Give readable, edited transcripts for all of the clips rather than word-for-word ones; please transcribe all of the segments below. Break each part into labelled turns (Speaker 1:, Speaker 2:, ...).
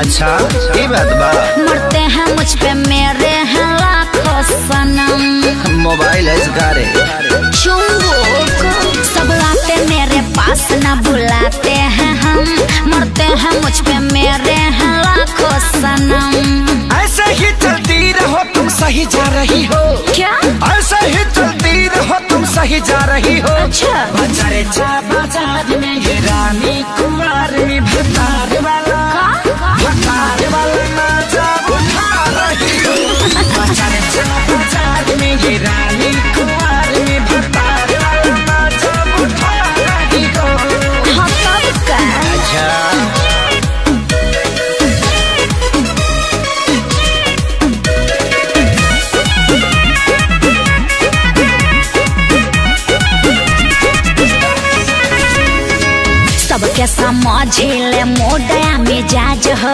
Speaker 1: अच्छा ये बात बा।
Speaker 2: मरते हैं मुझ पे मेरे हैं लाखों सनम।
Speaker 1: मोबाइल है इसकारे
Speaker 2: चुंबक सब आते मेरे पास न बुलाते हैं हम। मरते हैं मुझ पे मेरे हैं लाखों सनम।
Speaker 1: ऐसे ही चलती रहो तुम सही जा रही हो।
Speaker 2: क्या
Speaker 1: ऐसे ही चलती रहो तुम सही जा रही हो।
Speaker 2: अच्छा
Speaker 1: बाजारे चा बाजार में ये रानी कुमार में भतार वाला भतार वाला नाचा उठा रही हो। बाजारे चा बाजार में ये रानी कुमार में भतार वाला नाचा उठा रही हो।
Speaker 2: हाँ तब का
Speaker 1: अच्छा
Speaker 2: सबके समझिले मोडया मिजाज हो।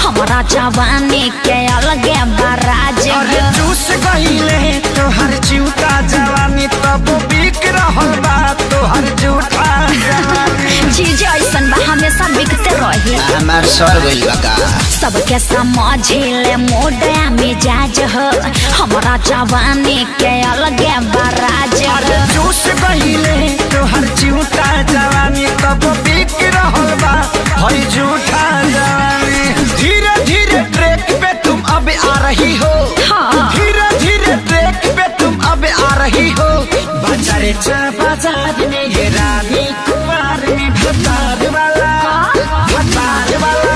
Speaker 2: हमारा जवानी के अलग बराज
Speaker 1: अरे
Speaker 2: हो।
Speaker 1: चूस गईले तो हर जूता जवानी तब बिक रहल बा तो हर जूता जवानी।
Speaker 2: चीज ऐसन बा हमेशा बिकते रही।
Speaker 1: हमार सर गइल बा का।
Speaker 2: सबके समझिले मोडया मिजाज हो। हमारा जवानी के अलग बराज
Speaker 1: अरे
Speaker 2: हो।
Speaker 1: चूस गईले तो हर जूता जवानी तब बिक रहल बा हर जूता जवानी। धीरे धीरे ट्रैक पे तुम अब आ रही हो।
Speaker 2: हाँ
Speaker 1: धीरे धीरे ट्रैक पे तुम अब आ रही हो। बाजारे चा बाजार में ये रानी कुमार में भतार वाला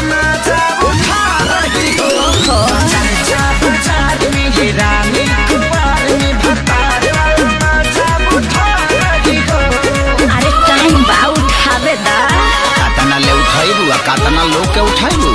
Speaker 1: नाचा उठा रही हो। बाजारे चा बाजार में ये रानी कुमार में भतार वाला नाचा उठा रही हो।
Speaker 2: अरे टाइम बा उठावे दा।
Speaker 1: कातना ले उठाइबू आ कातना लोग के उठाइबू।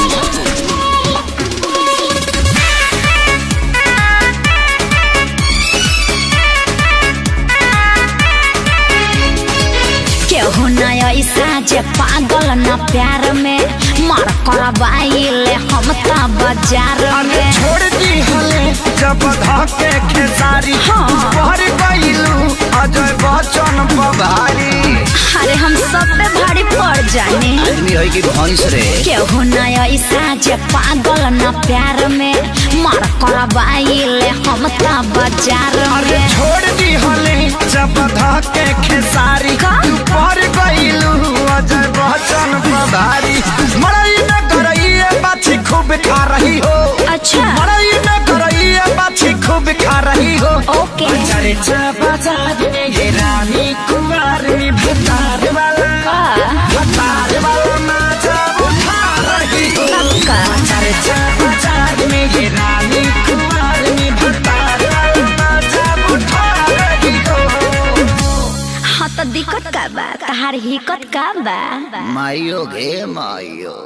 Speaker 2: केहू न ऐसा जे पागल न प्यार में मार करवाइले हम ता बाजार
Speaker 1: अरे
Speaker 2: में।
Speaker 1: छोड़ दी हले जब धके खेसारी
Speaker 2: हाँ।
Speaker 1: भर गइलू अजय बच्चन बभारी।
Speaker 2: अरे हम सब पे भारी पड़ जाने।
Speaker 1: आदमी है कि भैंस रे।
Speaker 2: केहू न ऐसा जे पागल न प्यार में मार करवाइले हम ता बाजार
Speaker 1: अरे
Speaker 2: में।
Speaker 1: छोड़ दी हले जब धके खेसारी
Speaker 2: का?
Speaker 1: भर गइलू अजय बच्चन बभारी। मड़ई में गरइए बाछी खूब खा रही हो।
Speaker 2: अच्छा
Speaker 1: मड़ई में गरइए बाछी खूब खा रही हो।
Speaker 2: ओके
Speaker 1: बाजारे चा बाजार में ये रानी कुमार में भतार वाला नाचा उठा रही हो।
Speaker 2: पक्का
Speaker 1: बाजारे चा बाजार में ये रानी कुमार में भतार वाला नाचा उठा रही हो।
Speaker 2: हाँ तो दिक्कत का बा तहार हिक्कत का बा।
Speaker 1: माइयो गे माइयो।